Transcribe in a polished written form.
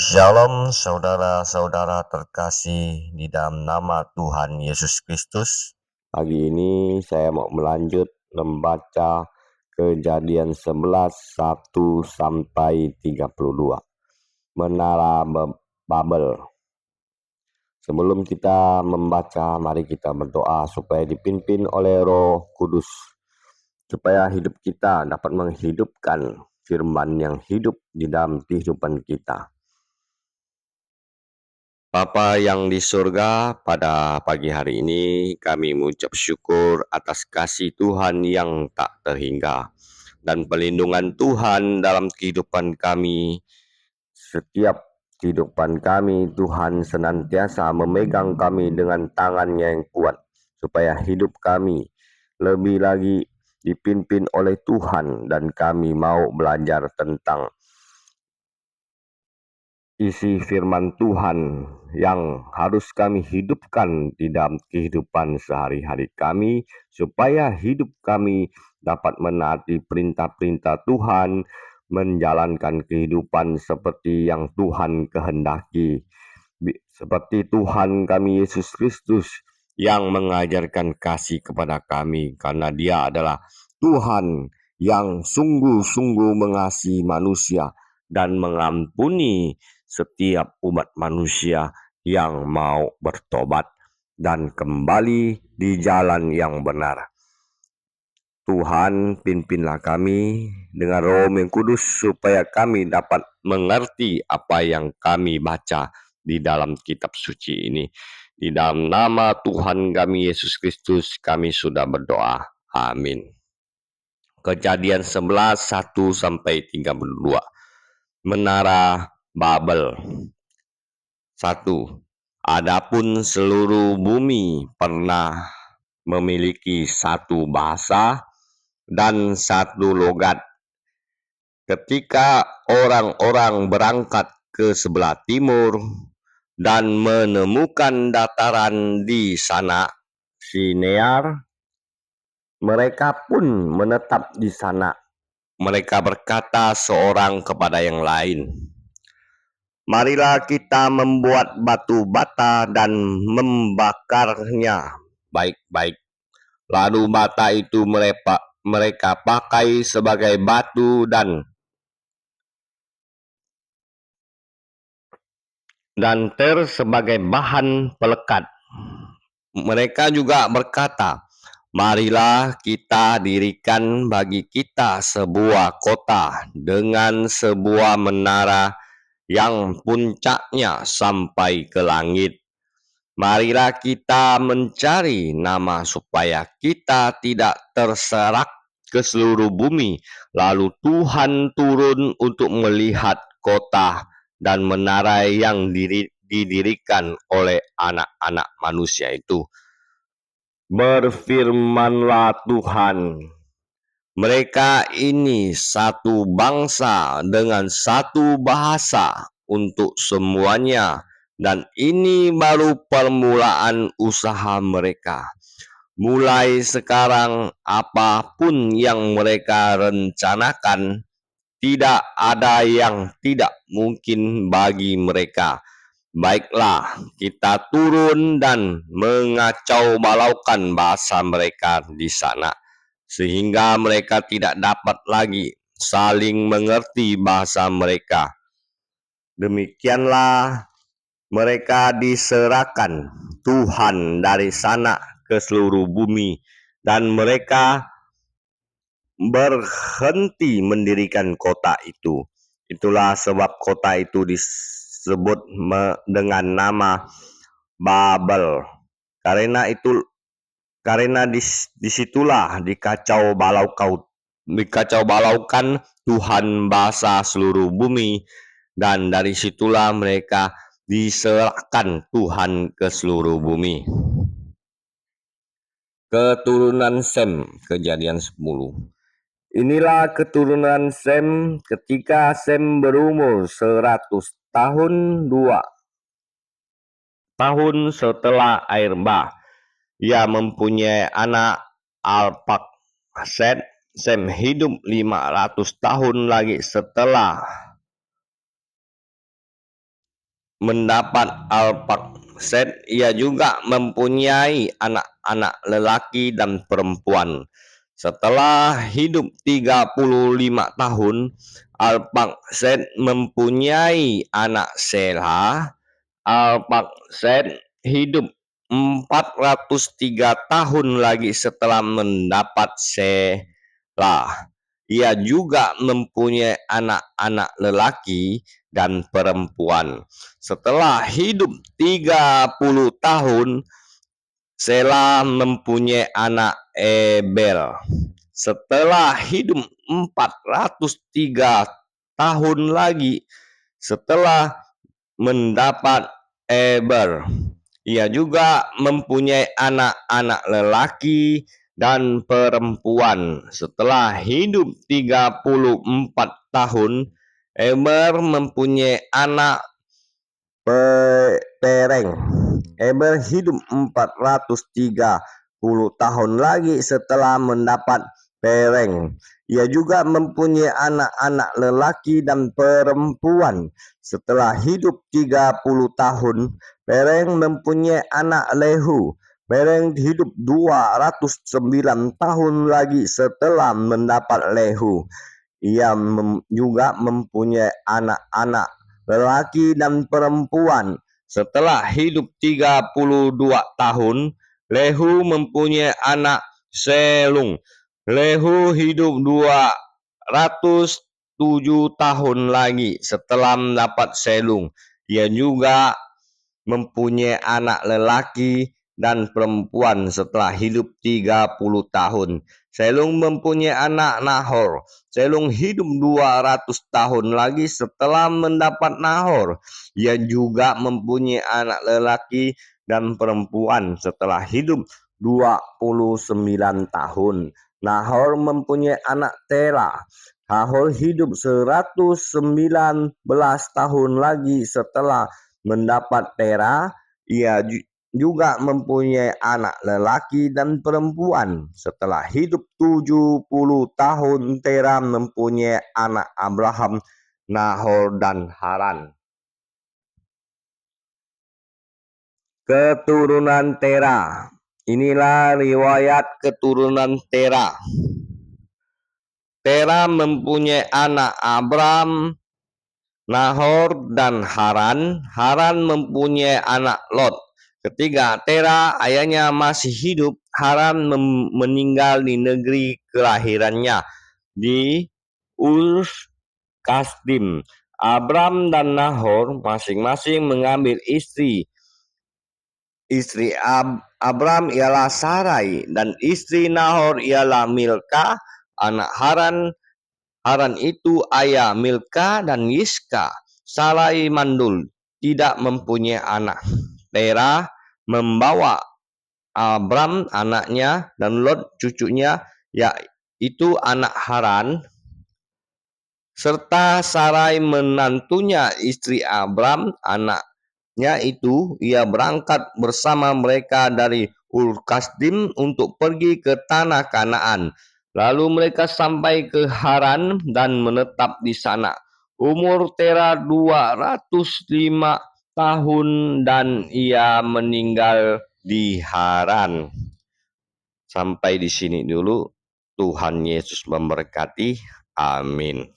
Shalom saudara-saudara terkasih di dalam nama Tuhan Yesus Kristus. Pagi ini saya mau melanjut membaca Kejadian 11, 1 sampai 32. Menara Babel. Sebelum kita membaca, mari kita berdoa supaya dipimpin oleh Roh Kudus, supaya hidup kita dapat menghidupkan firman yang hidup di dalam kehidupan kita. Bapa yang di surga, pada pagi hari ini kami mengucap syukur atas kasih Tuhan yang tak terhingga dan perlindungan Tuhan dalam kehidupan kami. Setiap kehidupan kami, Tuhan senantiasa memegang kami dengan tangannya yang kuat, supaya hidup kami lebih lagi dipimpin oleh Tuhan, dan kami mau belajar tentang isi firman Tuhan yang harus kami hidupkan di dalam kehidupan sehari-hari kami, supaya hidup kami dapat menaati perintah-perintah Tuhan, menjalankan kehidupan seperti yang Tuhan kehendaki. Seperti Tuhan kami Yesus Kristus yang mengajarkan kasih kepada kami, karena Dia adalah Tuhan yang sungguh-sungguh mengasihi manusia dan mengampuni setiap umat manusia yang mau bertobat dan kembali di jalan yang benar. Tuhan, pimpinlah kami dengan Roh yang Kudus, supaya kami dapat mengerti apa yang kami baca di dalam kitab suci ini. Di dalam nama Tuhan kami Yesus Kristus kami sudah berdoa. Amin. Kejadian 11, 1 sampai 32. Menara Babel. 1. Adapun seluruh bumi pernah memiliki satu bahasa dan satu logat. Ketika orang-orang berangkat ke sebelah timur dan menemukan dataran di sana, Sinear, mereka pun menetap di sana. Mereka berkata seorang kepada yang lain, "Marilah kita membuat batu bata dan membakarnya baik-baik. Lalu bata itu mereka pakai sebagai batu dan sebagai bahan pelekat." Mereka juga berkata, "Marilah kita dirikan bagi kita sebuah kota dengan sebuah menara yang puncaknya sampai ke langit. Marilah kita mencari nama supaya kita tidak terserak ke seluruh bumi. Lalu Tuhan turun untuk melihat kota dan menara yang didirikan oleh anak-anak manusia itu. Berfirmanlah Tuhan, mereka ini satu bangsa dengan satu bahasa untuk semuanya, dan ini baru permulaan usaha mereka. Mulai sekarang, apapun yang mereka rencanakan, tidak ada yang tidak mungkin bagi mereka. Baiklah, kita turun dan mengacau balaukan bahasa mereka di sana, sehingga mereka tidak dapat lagi saling mengerti bahasa mereka. Demikianlah mereka diserahkan Tuhan dari sana ke seluruh bumi, dan mereka berhenti mendirikan kota itu. Itulah sebab kota itu disebut dengan nama Babel. Karena disitulah dikacau balaukan Tuhan bahasa seluruh bumi, dan dari situlah mereka diserahkan Tuhan ke seluruh bumi. Keturunan Sem, Kejadian 10. Inilah keturunan Sem ketika Sem berumur 100 tahun 2 tahun setelah air bah. Ia mempunyai anak Arpakshad. Sem hidup 500 tahun lagi setelah mendapat Arpakshad, ia juga mempunyai anak-anak lelaki dan perempuan. Setelah hidup 35 tahun, Arpakshad mempunyai anak Shelah. Arpakshad hidup 403 tahun lagi setelah mendapat Shelah. Ia juga mempunyai anak-anak lelaki dan perempuan. Setelah hidup 30 tahun, Shelah mempunyai anak Eber. Setelah hidup 403 tahun lagi setelah mendapat Eber, ia juga mempunyai anak-anak lelaki dan perempuan. Setelah hidup 34 tahun, Eber mempunyai anak Pereng. Eber hidup 430 tahun lagi setelah mendapat Pereng. Ia juga mempunyai anak-anak lelaki dan perempuan. Setelah hidup 30 tahun, Pereng mempunyai anak Lehu. Pereng hidup 209 tahun lagi setelah mendapat Lehu. Ia juga mempunyai anak-anak lelaki dan perempuan. Setelah hidup 32 tahun, Lehu mempunyai anak Selung. Lehu hidup 207 tahun lagi setelah mendapat Selung. Ia juga mempunyai anak lelaki dan perempuan setelah hidup 30 tahun. Selung mempunyai anak Nahor. Selung hidup 200 tahun lagi setelah mendapat Nahor. Ia juga mempunyai anak lelaki dan perempuan setelah hidup 29 tahun. Nahor mempunyai anak Tera. Nahor hidup 119 tahun lagi setelah mendapat Tera. Ia juga mempunyai anak lelaki dan perempuan. Setelah hidup 70 tahun, Tera mempunyai anak Abraham, Nahor, dan Haran. Keturunan Tera. Inilah riwayat keturunan Tera. Tera mempunyai anak Abram, Nahor, dan Haran. Haran mempunyai anak Lot. Ketika Tera ayahnya masih hidup, Haran meninggal di negeri kelahirannya di Ur Kasdim. Abram dan Nahor masing-masing mengambil istri. Istri Abram ialah Sarai dan istri Nahor ialah Milka. Anak Haran itu ayah Milka dan Yiska. Sarai mandul, tidak mempunyai anak. Tera membawa Abram anaknya dan Lot cucunya, yaitu anak Haran, serta Sarai menantunya istri Abram anaknya itu. Ia berangkat bersama mereka dari Ur Kasdim untuk pergi ke tanah Kanaan. Lalu mereka sampai ke Haran dan menetap di sana. Umur Tera 205 tahun dan ia meninggal di Haran. Sampai di sini dulu. Tuhan Yesus memberkati. Amin.